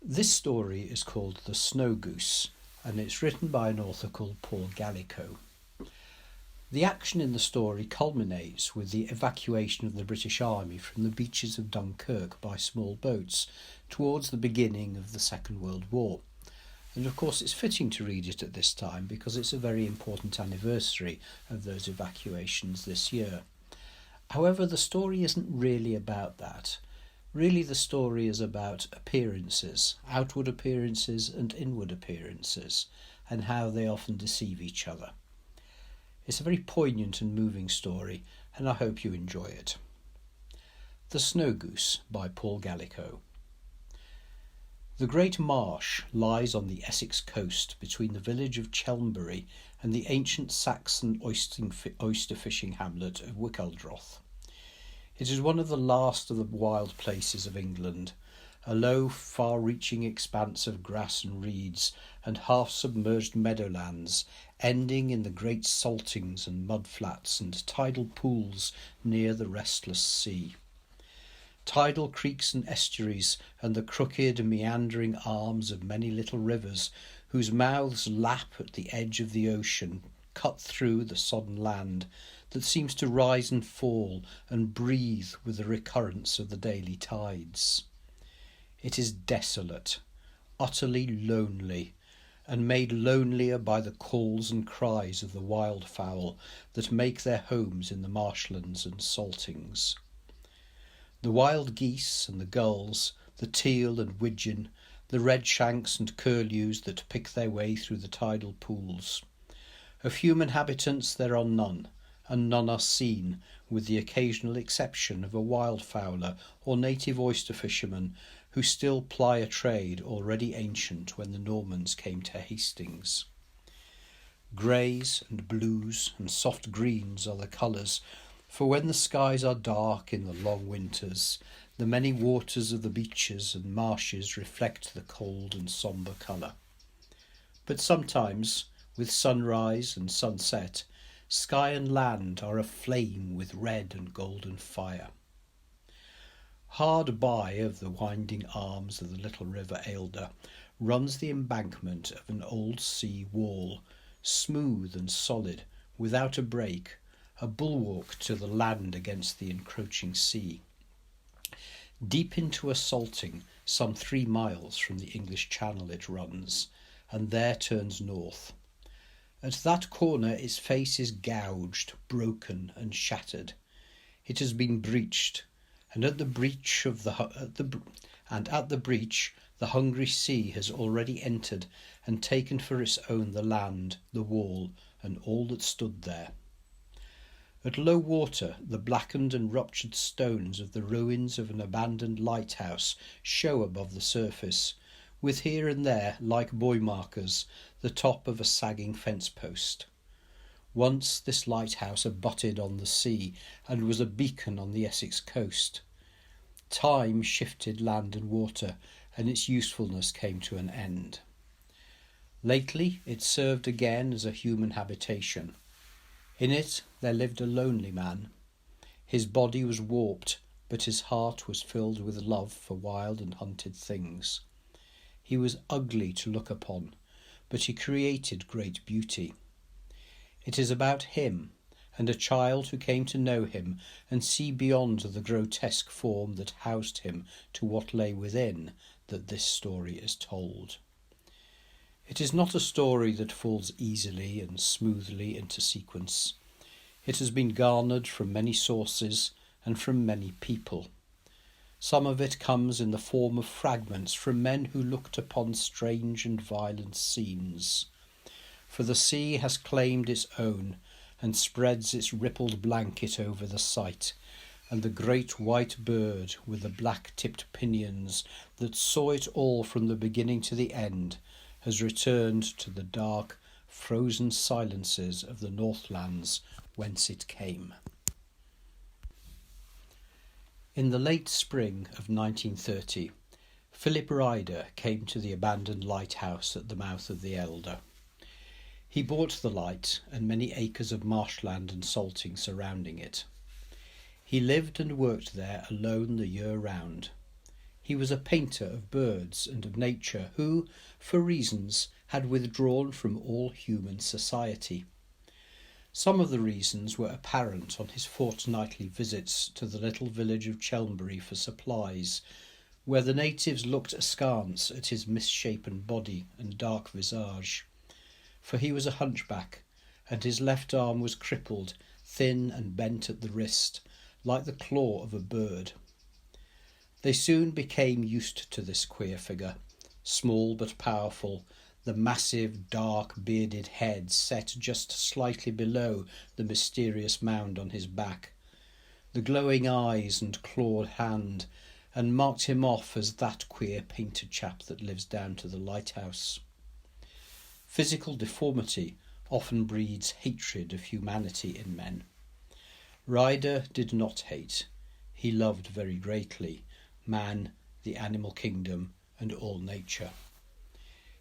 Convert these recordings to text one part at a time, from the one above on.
This story is called The Snow Goose, and it's written by an author called Paul Gallico. The action in the story culminates with the evacuation of the British Army from the beaches of Dunkirk by small boats towards the beginning of the Second World War. And of course it's fitting to read it at this time because it's a very important anniversary of those evacuations this year. However, the story isn't really about that. Really, the story is about appearances, outward appearances and inward appearances, and how they often deceive each other. It's a very poignant and moving story, and I hope you enjoy it. The Snow Goose by Paul Gallico. The Great Marsh lies on the Essex coast between the village of Chelmbury and the ancient Saxon oyster fishing hamlet of Wickeldroth. It is one of the last of the wild places of England, a low, far-reaching expanse of grass and reeds and half-submerged meadowlands, ending in the great saltings and mudflats and tidal pools near the restless sea. Tidal creeks and estuaries and the crooked, meandering arms of many little rivers, whose mouths lap at the edge of the ocean, cut through the sodden land that seems to rise and fall and breathe with the recurrence of the daily tides. It is desolate, utterly lonely, and made lonelier by the calls and cries of the wildfowl that make their homes in the marshlands and saltings. The wild geese and the gulls, the teal and widgeon, the redshanks and curlews that pick their way through the tidal pools. Of human habitants there are none, and none are seen, with the occasional exception of a wildfowler or native oyster fisherman who still ply a trade already ancient when the Normans came to Hastings. Greys and blues and soft greens are the colours, for when the skies are dark in the long winters, the many waters of the beaches and marshes reflect the cold and sombre colour. But sometimes, with sunrise and sunset, sky and land are aflame with red and golden fire. Hard by of the winding arms of the little river Ailder runs the embankment of an old sea wall, smooth and solid, without a break, a bulwark to the land against the encroaching sea. Deep into a salting, some 3 miles from the English Channel it runs, and there turns north. At that corner its face is gouged, broken and shattered. It has been breached, and at the breach the hungry sea has already entered and taken for its own the land, the wall, and all that stood there. At low water, the blackened and ruptured stones of the ruins of an abandoned lighthouse show above the surface, with here and there, like buoy markers, the top of a sagging fence post. Once this lighthouse abutted on the sea and was a beacon on the Essex coast. Time shifted land and water, and its usefulness came to an end. Lately it served again as a human habitation. In it there lived a lonely man. His body was warped, but his heart was filled with love for wild and hunted things. He was ugly to look upon, but he created great beauty. It is about him, and a child who came to know him and see beyond the grotesque form that housed him to what lay within, that this story is told. It is not a story that falls easily and smoothly into sequence. It has been garnered from many sources and from many people. Some of it comes in the form of fragments from men who looked upon strange and violent scenes. For the sea has claimed its own and spreads its rippled blanket over the sight, and the great white bird with the black-tipped pinions that saw it all from the beginning to the end has returned to the dark, frozen silences of the Northlands whence it came. In the late spring of 1930, Philip Ryder came to the abandoned lighthouse at the mouth of the Elder. He bought the light and many acres of marshland and salting surrounding it. He lived and worked there alone the year round. He was a painter of birds and of nature who, for reasons, had withdrawn from all human society. Some of the reasons were apparent on his fortnightly visits to the little village of Chelmbury for supplies, where the natives looked askance at his misshapen body and dark visage. For he was a hunchback, and his left arm was crippled, thin and bent at the wrist, like the claw of a bird. They soon became used to this queer figure, small but powerful, the massive, dark, bearded head set just slightly below the mysterious mound on his back, the glowing eyes and clawed hand, and marked him off as that queer painted chap that lives down to the lighthouse. Physical deformity often breeds hatred of humanity in men. Ryder did not hate. He loved very greatly man, the animal kingdom, and all nature.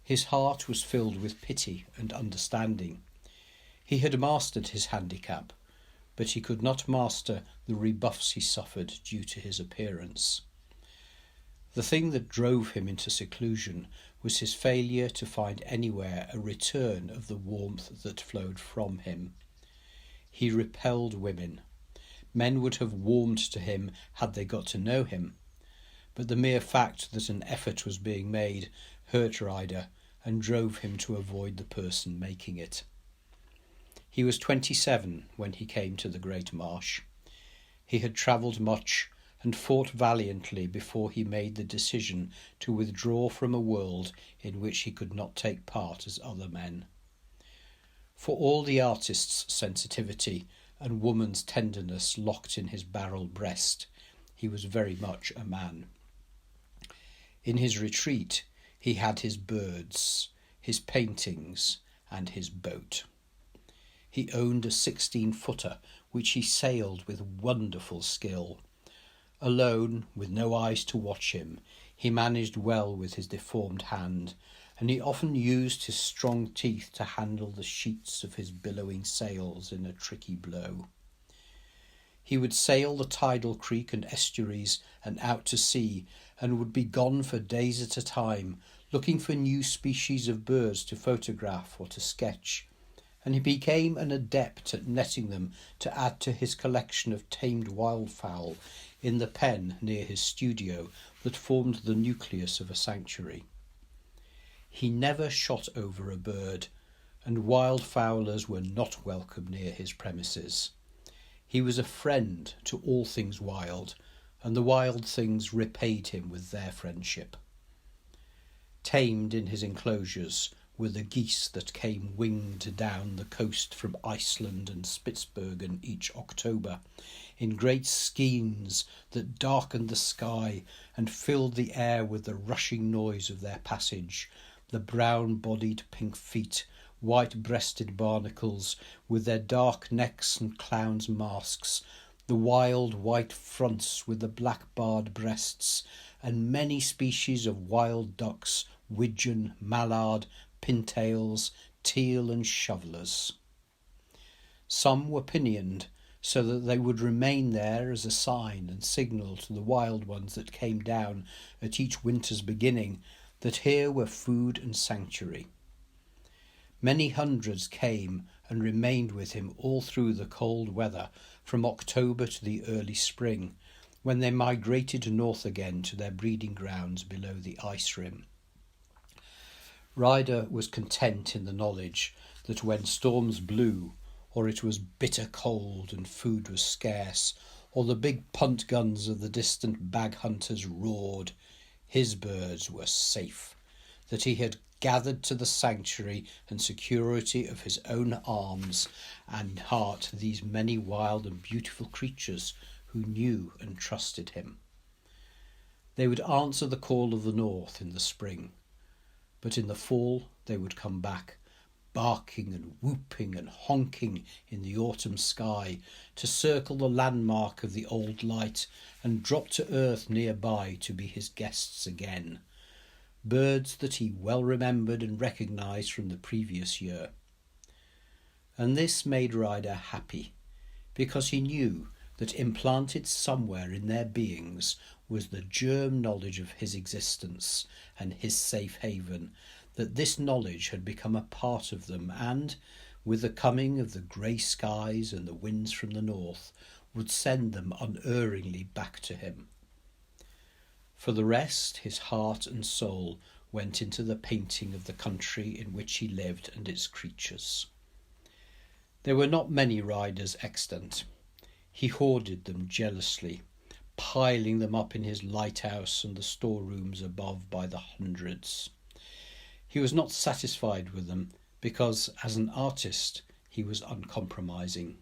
His heart was filled with pity and understanding. He had mastered his handicap, but he could not master the rebuffs he suffered due to his appearance. The thing that drove him into seclusion was his failure to find anywhere a return of the warmth that flowed from him. He repelled women. Men would have warmed to him had they got to know him, but the mere fact that an effort was being made hurt Ryder and drove him to avoid the person making it. He was 27 when he came to the Great Marsh. He had travelled much and fought valiantly before he made the decision to withdraw from a world in which he could not take part as other men. For all the artist's sensitivity and woman's tenderness locked in his barrel breast, he was very much a man. In his retreat, he had his birds, his paintings, and his boat. He owned a 16-footer, which he sailed with wonderful skill. Alone, with no eyes to watch him, he managed well with his deformed hand, and he often used his strong teeth to handle the sheets of his billowing sails in a tricky blow. He would sail the tidal creek and estuaries and out to sea, and would be gone for days at a time, looking for new species of birds to photograph or to sketch, and he became an adept at netting them to add to his collection of tamed wildfowl in the pen near his studio that formed the nucleus of a sanctuary. He never shot over a bird, and wildfowlers were not welcome near his premises. He was a friend to all things wild, and the wild things repaid him with their friendship. Tamed in his enclosures were the geese that came winged down the coast from Iceland and Spitzbergen each October, in great skeins that darkened the sky and filled the air with the rushing noise of their passage, the brown-bodied pink feet, white-breasted barnacles with their dark necks and clowns' masks, the wild white fronts with the black-barred breasts, and many species of wild ducks, widgeon, mallard, pintails, teal and shovellers. Some were pinioned, so that they would remain there as a sign and signal to the wild ones that came down at each winter's beginning that here were food and sanctuary. Many hundreds came and remained with him all through the cold weather from October to the early spring, when they migrated north again to their breeding grounds below the ice rim. Ryder was content in the knowledge that when storms blew, or it was bitter cold and food was scarce, or the big punt guns of the distant bag hunters roared, his birds were safe, that he had gathered to the sanctuary and security of his own arms and heart these many wild and beautiful creatures who knew and trusted him. They would answer the call of the north in the spring, but in the fall they would come back, barking and whooping and honking in the autumn sky, to circle the landmark of the old light and drop to earth nearby to be his guests again, birds that he well remembered and recognised from the previous year. And this made Ryder happy, because he knew that implanted somewhere in their beings was the germ knowledge of his existence and his safe haven, that this knowledge had become a part of them and, with the coming of the grey skies and the winds from the north, would send them unerringly back to him. For the rest, his heart and soul went into the painting of the country in which he lived and its creatures. There were not many riders extant. He hoarded them jealously, piling them up in his lighthouse and the storerooms above by the hundreds. He was not satisfied with them because, as an artist, he was uncompromising.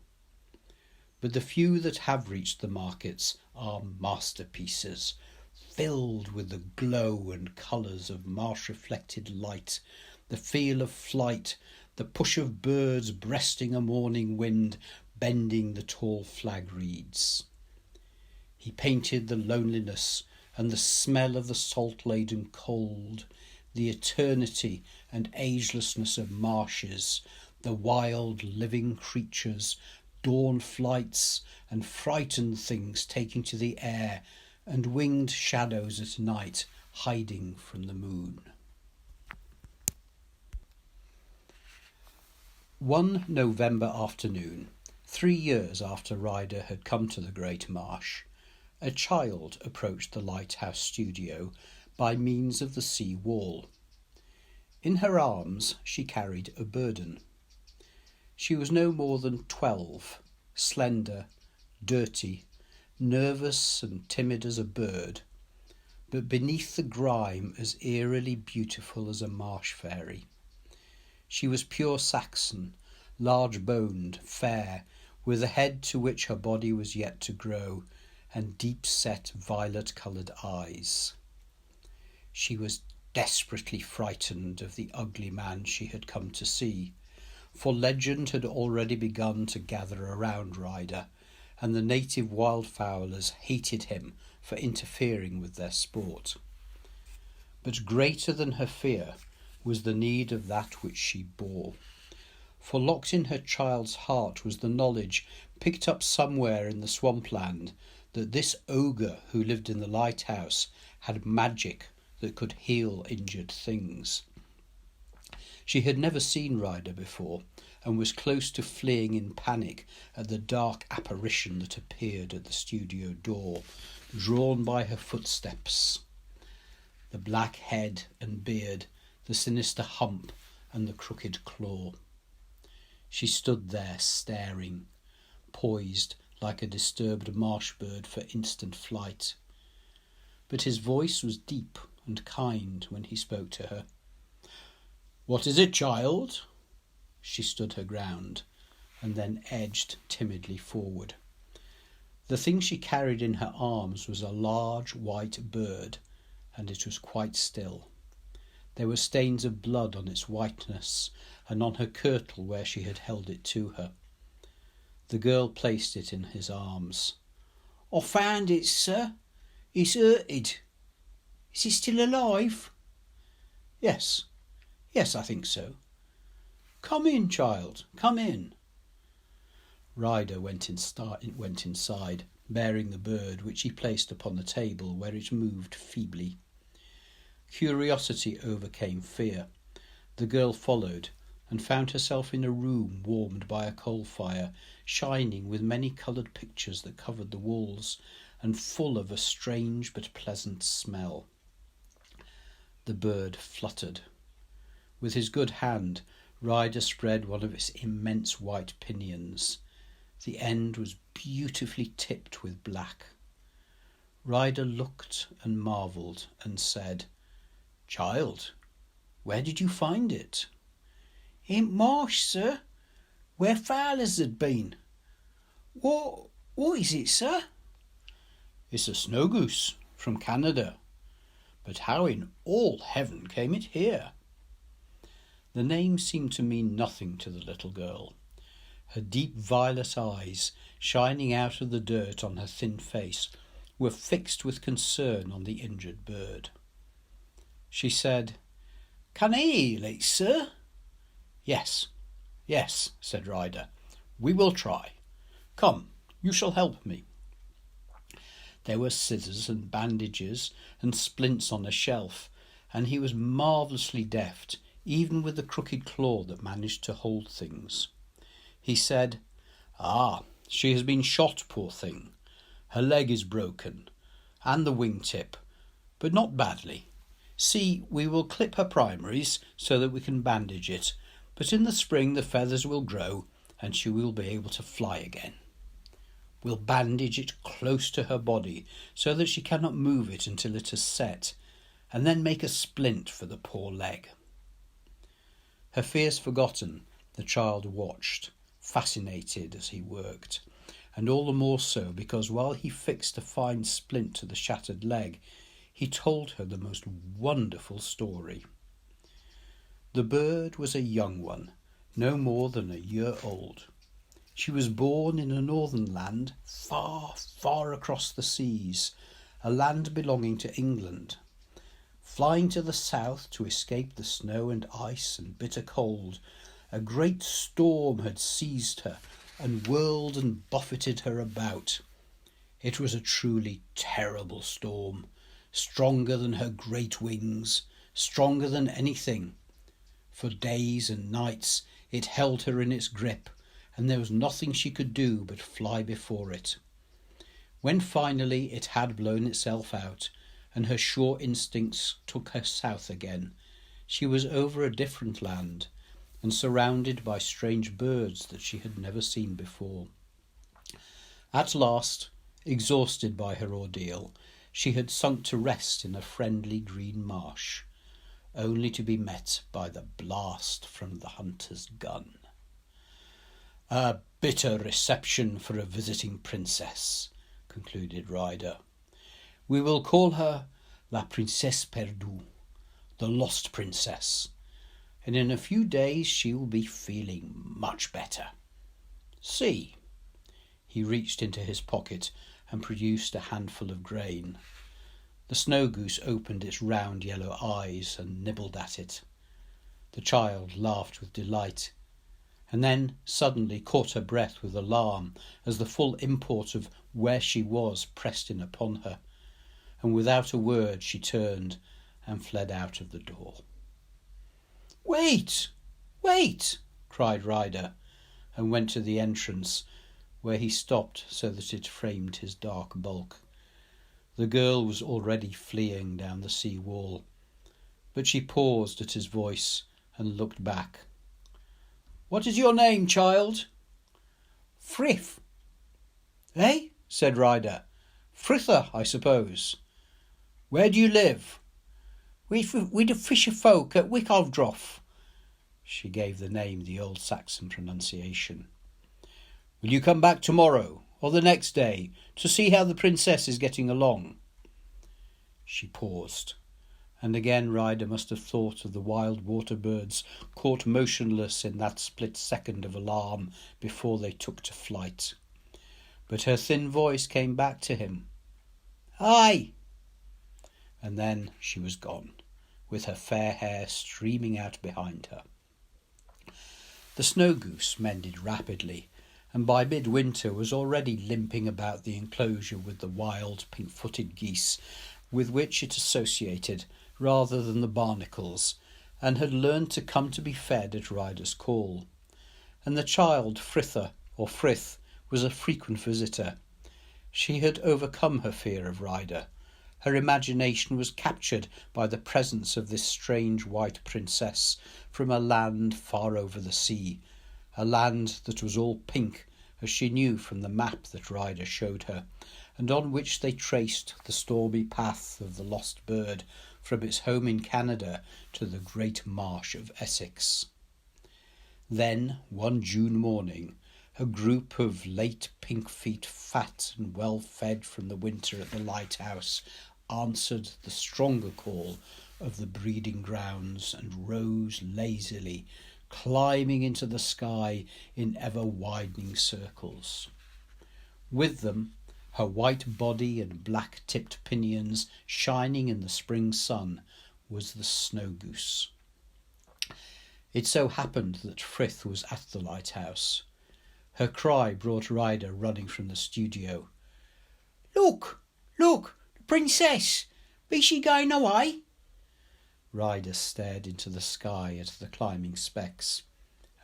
But the few that have reached the markets are masterpieces, filled with the glow and colours of marsh-reflected light, the feel of flight, the push of birds breasting a morning wind, bending the tall flag reeds. He painted the loneliness and the smell of the salt-laden cold, the eternity and agelessness of marshes, the wild living creatures, dawn flights and frightened things taking to the air, and winged shadows at night hiding from the moon. One November afternoon, 3 years after Ryder had come to the Great Marsh, a child approached the lighthouse studio by means of the sea wall. In her arms she carried a burden. She was no more than 12, slender, dirty, nervous and timid as a bird, but beneath the grime as eerily beautiful as a marsh fairy. She was pure Saxon, large-boned, fair, with a head to which her body was yet to grow, and deep-set violet-coloured eyes. She was desperately frightened of the ugly man she had come to see, for legend had already begun to gather around Ryder, and the native wildfowlers hated him for interfering with their sport. But greater than her fear was the need of that which she bore, for locked in her child's heart was the knowledge, picked up somewhere in the swampland, that this ogre who lived in the lighthouse had magic that could heal injured things. She had never seen Ryder before, and was close to fleeing in panic at the dark apparition that appeared at the studio door, drawn by her footsteps. The black head and beard, the sinister hump and the crooked claw. She stood there staring, poised like a disturbed marsh bird for instant flight. But his voice was deep and kind when he spoke to her. "What is it, child?" She stood her ground, and then edged timidly forward. The thing she carried in her arms was a large white bird, and it was quite still. There were stains of blood on its whiteness, and on her kirtle where she had held it to her. The girl placed it in his arms. "I found it, sir. It's hurted. Is it still alive?" Yes, I think so." "Come in, child, come in." Ryder went inside, bearing the bird, which he placed upon the table where it moved feebly. Curiosity overcame fear. The girl followed, and found herself in a room warmed by a coal fire, shining with many coloured pictures that covered the walls, and full of a strange but pleasant smell. The bird fluttered. With his good hand, Ryder spread one of its immense white pinions. The end was beautifully tipped with black. Ryder looked and marvelled and said, "Child, where did you find it?" "In marsh, sir, where fowlers had been." What is it, sir?" "It's a snow goose from Canada. But how in all heaven came it here?" The name seemed to mean nothing to the little girl. Her deep violet eyes, shining out of the dirt on her thin face, were fixed with concern on the injured bird. She said, "Can I heal it, sir?" Yes, said Ryder. "We will try. Come, you shall help me." There were scissors and bandages and splints on a shelf, and he was marvellously deft, even with the crooked claw that managed to hold things. He said, "Ah, she has been shot, poor thing. Her leg is broken, and the wing-tip, but not badly. See, we will clip her primaries so that we can bandage it, but in the spring the feathers will grow and she will be able to fly again. We'll bandage it close to her body so that she cannot move it until it has set, and then make a splint for the poor leg." Her fears forgotten, the child watched, fascinated as he worked, and all the more so because while he fixed a fine splint to the shattered leg, he told her the most wonderful story. The bird was a young one, no more than a year old. She was born in a northern land, far, far across the seas, a land belonging to England. Flying to the south to escape the snow and ice and bitter cold, a great storm had seized her and whirled and buffeted her about. It was a truly terrible storm, stronger than her great wings, stronger than anything. For days and nights it held her in its grip, and there was nothing she could do but fly before it. When finally it had blown itself out, and her sure instincts took her south again, she was over a different land, and surrounded by strange birds that she had never seen before. At last, exhausted by her ordeal, she had sunk to rest in a friendly green marsh, only to be met by the blast from the hunter's gun. "A bitter reception for a visiting princess," concluded Ryder. "We will call her La Princesse Perdue, the lost princess, and in a few days she will be feeling much better. See." He reached into his pocket and produced a handful of grain. The Snow Goose opened its round yellow eyes and nibbled at it. The child laughed with delight, and then suddenly caught her breath with alarm as the full import of where she was pressed in upon her, and without a word she turned and fled out of the door. "Wait! Wait!" cried Ryder, and went to the entrance, where he stopped so that it framed his dark bulk. The girl was already fleeing down the sea wall, but she paused at his voice and looked back. "What is your name, child?" "Frith." "Eh?" said Ryder. "Frither, I suppose. Where do you live?" "We the fisher folk at Wickovdroff." She gave the name the old Saxon pronunciation. "Will you come back tomorrow or the next day to see how the princess is getting along?" She paused, and again Ryder must have thought of the wild water birds caught motionless in that split second of alarm before they took to flight. But her thin voice came back to him. "Aye!" And then she was gone, with her fair hair streaming out behind her. The Snow Goose mended rapidly, and by midwinter was already limping about the enclosure with the wild pink-footed geese with which it associated rather than the barnacles, and had learned to come to be fed at Ryder's call. And the child, Frither, or Frith, was a frequent visitor. She had overcome her fear of Ryder. Her imagination was captured by the presence of this strange white princess from a land far over the sea, a land that was all pink, as she knew from the map that Ryder showed her, and on which they traced the stormy path of the lost bird from its home in Canada to the Great Marsh of Essex. Then, one June morning, a group of late pink feet, fat and well fed from the winter at the lighthouse, answered the stronger call of the breeding grounds and rose lazily, climbing into the sky in ever-widening circles. With them, her white body and black-tipped pinions shining in the spring sun, was the Snow Goose. It so happened that Frith was at the lighthouse. Her cry brought Ryder running from the studio. "Look! Look, the princess! Be she going away?" Ryder stared into the sky at the climbing specks.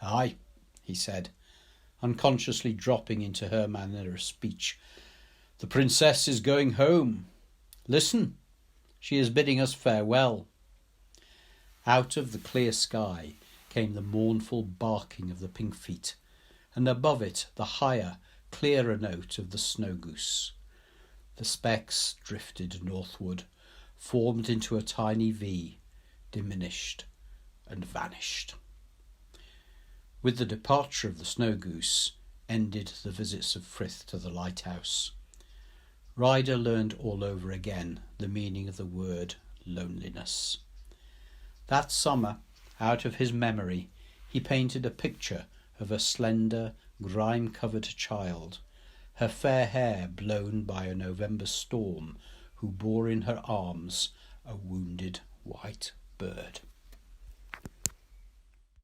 "Aye," he said, unconsciously dropping into her manner of speech. "The princess is going home. Listen, she is bidding us farewell." Out of the clear sky came the mournful barking of the pink feet, and above it the higher, clearer note of the snow goose. The specks drifted northward, formed into a tiny V, diminished and vanished. With the departure of the snow goose ended the visits of Frith to the lighthouse. Ryder learned all over again the meaning of the word loneliness. That summer, out of his memory, he painted a picture of a slender, grime-covered child, her fair hair blown by a November storm, who bore in her arms a wounded white bird.